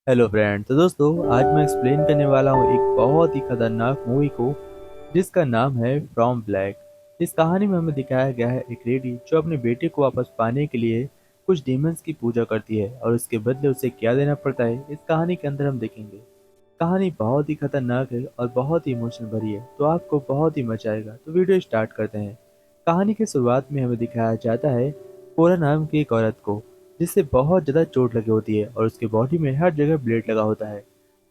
Hello friend. तो दोस्तों, आज मैं एक्सप्लेन करने वाला हूँ एक बहुत ही खतरनाक मूवी को जिसका नाम है फ्रॉम ब्लैक। इस कहानी में हमें दिखाया गया है एक लेडी जो अपने बेटे को वापस पाने के लिए कुछ डीमंस की पूजा करती है और उसके बदले उसे क्या देना पड़ता है इस कहानी के अंदर हम देखेंगे। कहानी बहुत ही खतरनाक है और बहुत ही इमोशनल भरी है, तो आपको बहुत ही मजा आएगा। तो वीडियो स्टार्ट करते हैं। कहानी की शुरुआत में हमें दिखाया जाता है कोरा नाम की एक औरत को जिससे बहुत ज्यादा चोट लगी होती है और उसके बॉडी में हर जगह ब्लेड लगा होता है।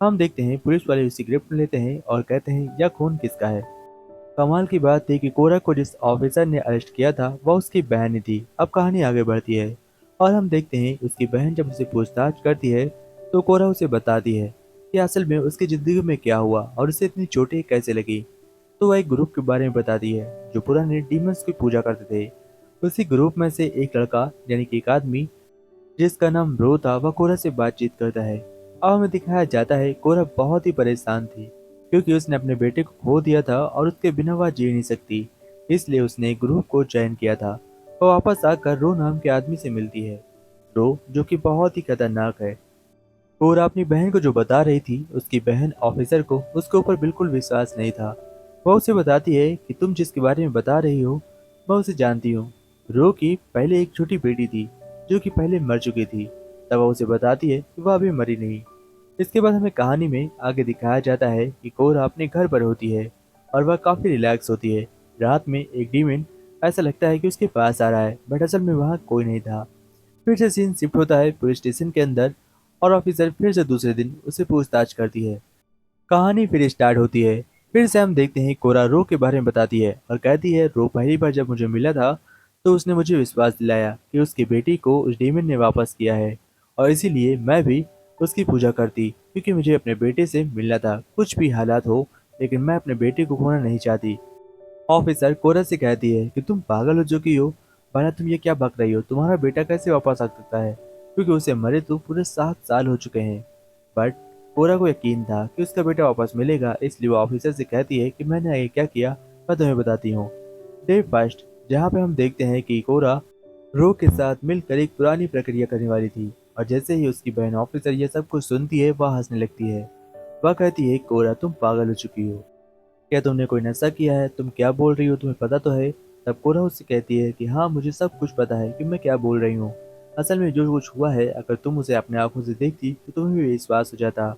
हम देखते हैं पुलिस वाले उसी गिरफ्त में लेते हैं और कहते हैं यह खून किसका है। कमाल की बात थी कि कोरा को जिस ऑफिसर ने अरेस्ट किया था वह उसकी बहन ही थी। अब कहानी आगे बढ़ती है और हम देखते हैं उसकी बहन जब उसे पूछताछ करती है तो कोरा उसे बताती है कि असल में उसकी जिंदगी में क्या हुआ और उसे इतनी चोटें कैसे लगी। तो वह एक ग्रुप के बारे में बताती है जो पुराने डीमंस की पूजा करते थे। उसी ग्रुप में से एक लड़का यानी कि एक आदमी जिसका नाम रो था वह कोरा से बातचीत करता है। अब हमें दिखाया जाता है कोरा बहुत ही परेशान थी क्योंकि उसने अपने बेटे को खो दिया था और उसके बिना वह जी नहीं सकती। इसलिए उसने एक ग्रुप को ज्वाइन किया था। वह वापस आकर रो नाम के आदमी से मिलती है। रो जो कि बहुत ही खतरनाक है। कोरा अपनी बहन को जो बता रही थी उसकी बहन ऑफिसर को उसके ऊपर बिल्कुल विश्वास नहीं था। वह उसे बताती है कि तुम जिसके बारे में बता रही हो मैं उसे जानती हूँ। रो की पहले एक छोटी बेटी थी जो कि पहले मर चुकी थी। तब वह उसे बताती है कि वह अभी मरी नहीं। इसके बाद हमें कहानी में आगे दिखाया जाता है कि कोरा अपने घर पर होती है और वह काफी रिलैक्स होती है। रात में एक डीमन ऐसा लगता है कि उसके पास आ रहा है बट असल में वहाँ कोई नहीं था। फिर से सीन शिफ्ट होता है पुलिस स्टेशन के अंदर और ऑफिसर फिर से दूसरे दिन उसे पूछताछ करती है। कहानी फिर स्टार्ट होती है। फिर से हम देखते हैं कोरा रो के बारे में बताती है और कहती है रो पहली बार जब मुझे मिला था तो उसने मुझे विश्वास दिलाया कि उसकी बेटी को उस डीमन ने वापस किया है और इसीलिए मैं भी उसकी पूजा करती क्योंकि मुझे अपने बेटे से मिलना था कुछ भी हालात हो, लेकिन मैं अपने बेटे को खोना नहीं चाहती। ऑफिसर कोरस से कहती है कि तुम पागल हो चुकी हो। भला तुम ये क्या बक रही हो, तुम्हारा बेटा कैसे वापस आ सकता है क्योंकि उसे मरे तो पूरे 7 साल हो चुके हैं। बट कोरा को यकीन था कि उसका बेटा वापस मिलेगा, इसलिए वो ऑफिसर से कहती है कि मैंने आगे क्या किया मैं तुम्हें बताती हूँ। डे फर्स्ट, जहाँ पे हम देखते हैं कि कोरा रो के साथ मिलकर एक पुरानी प्रक्रिया करने वाली थी और जैसे ही उसकी बहन ऑफिसर ये सब कुछ सुनती है वह हंसने लगती है। वह कहती है कोरा तुम पागल हो चुकी हो, क्या तुमने कोई नशा किया है, तुम क्या बोल रही हो, तुम्हें पता तो है। तब कोरा उससे कहती है कि हाँ मुझे सब कुछ पता है कि मैं क्या बोल रही हूँ। असल में जो कुछ हुआ है अगर तुम उसे अपने आंखों से देखती तो तुम्हें भी विश्वास हो जाता।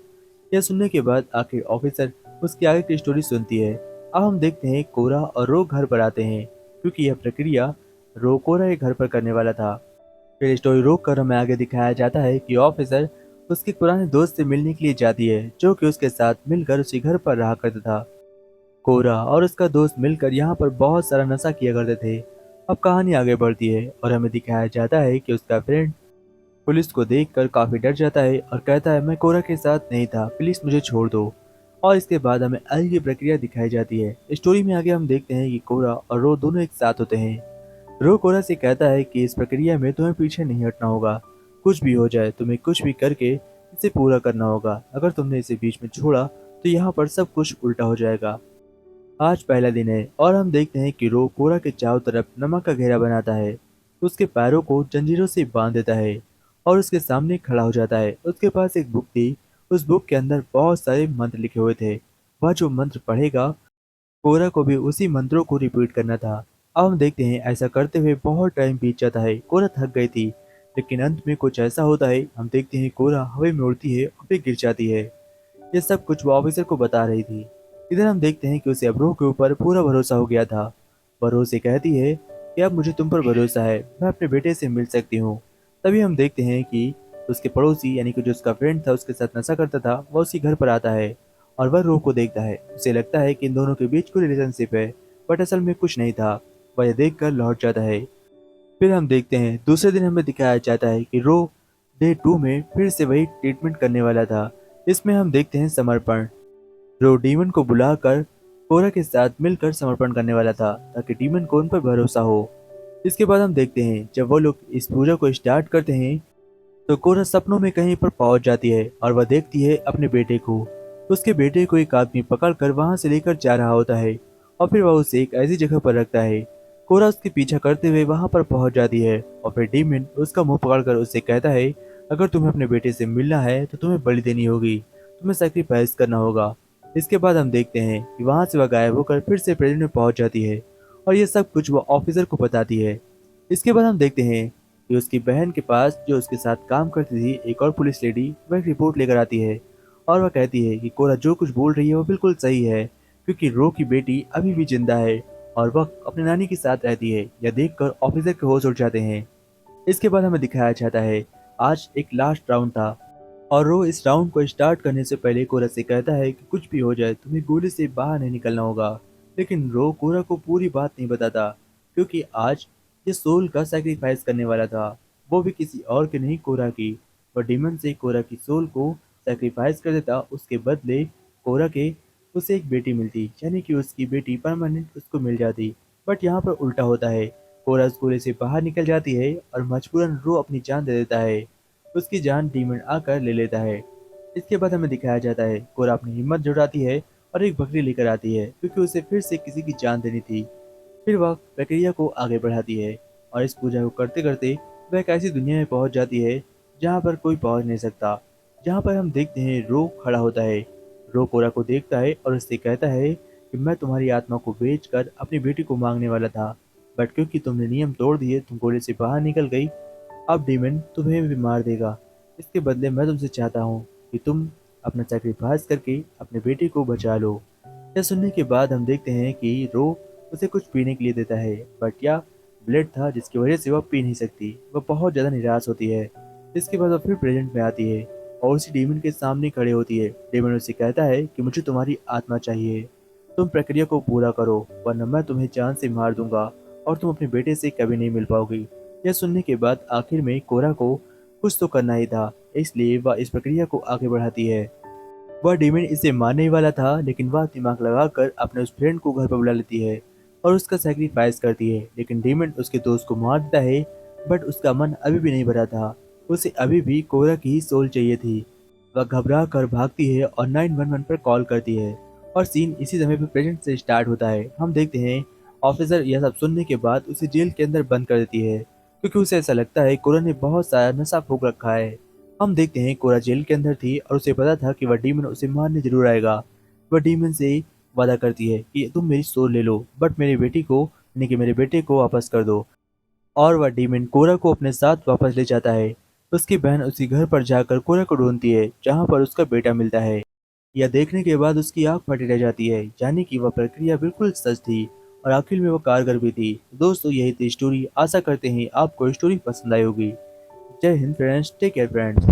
यह सुनने के बाद आखिर ऑफिसर उसकी आगे की स्टोरी सुनती है। अब हम देखते हैं कोरा और रो घर पर आते हैं क्योंकि यह प्रक्रिया रो कोरा के घर पर करने वाला था। फिर स्टोरी रोक कर हमें आगे दिखाया जाता है कि ऑफिसर उसके पुराने दोस्त से मिलने के लिए जाती है जो कि उसके साथ मिलकर उसी घर पर रहा करता था। कोरा और उसका दोस्त मिलकर यहाँ पर बहुत सारा नशा किया करते थे। अब कहानी आगे बढ़ती है और हमें दिखाया जाता है कि उसका फ्रेंड पुलिस को देखकर काफी डर जाता है और कहता है मैं कोरा के साथ नहीं था, प्लीज मुझे छोड़ दो। और इसके बाद हमें आगे की प्रक्रिया दिखाई जाती है। स्टोरी में आगे हम देखते हैं कि कोरा और रो दोनों एक साथ होते हैं। रो कोरा से कहता है कि इस प्रक्रिया में तुम्हें पीछे नहीं हटना होगा, कुछ भी हो जाए तुम्हें कुछ भी करके इसे पूरा करना होगा। अगर तुमने इसे बीच में छोड़ा तो यहाँ पर सब कुछ उल्टा हो जाएगा। आज पहला दिन है और हम देखते हैं कि रो कोरा के चारों तरफ नमक का घेरा बनाता है, उसके पैरों को जंजीरों से बांध देता है और उसके सामने खड़ा हो जाता है। उसके पास एक बुक थी, उस बुक के अंदर बहुत सारे मंत्र लिखे हुए थे। वह जो मंत्र पढ़ेगा कोरा को भी उसी मंत्रों को रिपीट करना था। अब हम देखते हैं ऐसा करते हुए बहुत टाइम बीत जाता है। कोरा थक गई थी लेकिन अंत में कुछ ऐसा होता है, हम देखते हैं कोरा हवा में उड़ती है और फिर गिर जाती है। ये सब कुछ वो ऑफिसर को बता रही थी। इधर हम देखते हैं कि उसे अब्रो के ऊपर पूरा भरोसा हो गया था। वो से कहती है कि अब मुझे तुम पर भरोसा है, मैं अपने बेटे से मिल सकती हूँ। तभी हम देखते हैं कि उसके पड़ोसी यानी कि जो उसका फ्रेंड था उसके साथ नशा करता था वह उसी घर पर आता है और वह रो को देखता है। उसे लगता है कि इन दोनों के बीच कोई रिलेशनशिप है बट असल में कुछ नहीं था। वह यह देख कर लौट जाता है। फिर हम देखते हैं दूसरे दिन हमें दिखाया जाता है कि रो डे 2 में फिर से वही ट्रीटमेंट करने वाला था। इसमें हम देखते हैं समर्पण। रो डीमन को बुलाकर कोरा के साथ मिलकर समर्पण करने वाला था ताकि डीमन को उन पर भरोसा हो। इसके बाद हम देखते हैं जब वो लोग इस पूजा को स्टार्ट करते हैं तो कोरा सपनों में कहीं पर पहुंच जाती है और वह देखती है अपने बेटे को। उसके बेटे को एक आदमी पकड़कर वहां से लेकर जा रहा होता है और फिर वह उसे एक ऐसी जगह पर रखता है। कोरा उसके पीछा करते हुए वहां पर पहुंच जाती है और फिर डीमन उसका मुंह पकड़कर उससे कहता है अगर तुम्हें अपने बेटे से मिलना है तो तुम्हें बलि देनी होगी, तुम्हें सेक्रीफाइस करना होगा। इसके बाद हम देखते हैं कि वहां से वह गायब होकर फिर से प्रेजेंट में पहुंच जाती है और ये सब कुछ वह ऑफिसर को बताती है। इसके बाद हम देखते हैं कि उसकी बहन के पास जो उसके साथ काम करती थी एक और पुलिस लेडी वह एक रिपोर्ट लेकर आती है और वह कहती है कि कोरा जो कुछ बोल रही है वो बिल्कुल सही है, क्योंकि रो की बेटी अभी भी जिंदा है और वह अपने नानी के साथ रहती है। यह देखकर ऑफिसर के होश उड़ जाते हैं। इसके बाद हमें दिखाया जाता है आज एक लास्ट राउंड था और रो इस राउंड को स्टार्ट करने से पहले कोरा से कहता है कि कुछ भी हो जाए तुम्हें गोली से बाहर नहीं निकलना होगा। लेकिन रो कोरा को पूरी बात नहीं बताता, क्योंकि आज ये सोल का सैक्रिफाइस करने वाला था, वो भी किसी और के नहीं, कोरा की। वह डीमन से कोरा की सोल को सैक्रिफाइस कर देता, उसके बदले कोरा के उसे एक बेटी मिलती, यानी कि उसकी बेटी परमानेंट उसको मिल जाती। बट यहाँ पर उल्टा होता है, कोरा उस गोले से बाहर निकल जाती है और मजबूरन रो अपनी जान दे देता है। उसकी जान डीमन आकर ले लेता है। इसके बाद हमें दिखाया जाता है कोरा अपनी हिम्मत जुटाती है और एक बकरी लेकर आती है, क्योंकि उसे फिर से किसी की जान देनी थी। फिर वह प्रक्रिया को आगे बढ़ाती है और इस पूजा को करते करते वह एक ऐसी दुनिया में पहुंच जाती है जहां पर कोई पहुंच नहीं सकता। जहां पर हम देखते हैं रो खड़ा होता है। रो कोरा को देखता है और उससे कहता है कि मैं तुम्हारी आत्मा को बेचकर अपनी बेटी को मांगने वाला था, बट क्योंकि तुमने नियम तोड़ दिए, तुम गोले से बाहर निकल गई, अब डीमन तुम्हें भी मार देगा। इसके बदले मैं तुमसे चाहता हूँ कि तुम अपना सैक्रिफाइस करके अपने बेटे को बचा लो। यह सुनने के बाद हम देखते हैं कि रो उसे कुछ पीने के लिए देता है, बट यह ब्लड था जिसकी वजह से वह पी नहीं सकती। वह बहुत ज़्यादा निराश होती है। इसके बाद वह फिर प्रेजेंट में आती है और उसी डीमन के सामने खड़े होती है। डीमन उसे कहता है कि मुझे तुम्हारी आत्मा चाहिए, तुम प्रक्रिया को पूरा करो वरना मैं तुम्हें जान से मार दूंगा और तुम अपने बेटे से कभी नहीं मिल पाओगी। यह सुनने के बाद आखिर में कोरा को कुछ तो करना ही था, इसलिए वह इस प्रक्रिया को आगे बढ़ाती है। वह डीमन इसे मारने ही वाला था, लेकिन वह दिमाग लगाकर अपने उस फ्रेंड को घर पर बुला लेती है और उसका सैक्रिफाइस करती है। लेकिन डीमन उसके दोस्त को मार देता है, बट उसका मन अभी भी नहीं भरा था। उसे अभी भी कोरा की ही सोल चाहिए थी। वह घबरा कर भागती है और 911 पर कॉल करती है और सीन इसी समय पर प्रेजेंट से स्टार्ट होता है। हम देखते हैं ऑफिसर यह सब सुनने के बाद उसे जेल के अंदर बंद कर देती है, क्योंकि उसे ऐसा लगता है कोरा ने बहुत सारा नशा फूंक रखा है। हम देखते हैं कोरा जेल के अंदर थी और उसे पता था कि वह डीमन उसे मारने जरूर आएगा। वह डीमन से वादा करती है कि तुम मेरी सोल ले लो, बट मेरी बेटी को यानी कि मेरे बेटे को वापस कर दो। और वह डीमन कोरा को अपने साथ वापस ले जाता है। उसकी बहन उसी घर पर जाकर कोरा को ढूंढती है जहाँ पर उसका बेटा मिलता है। यह देखने के बाद उसकी आंख फटी रह जाती है, यानी कि वह प्रक्रिया बिल्कुल सच थी और आखिर में वो कारगर भी थी। दोस्तों यही थी स्टोरी। आशा करते हैं आपको स्टोरी पसंद आई होगी। जय हिंद फ्रेंड्स, टेक केयर फ्रेंड्स।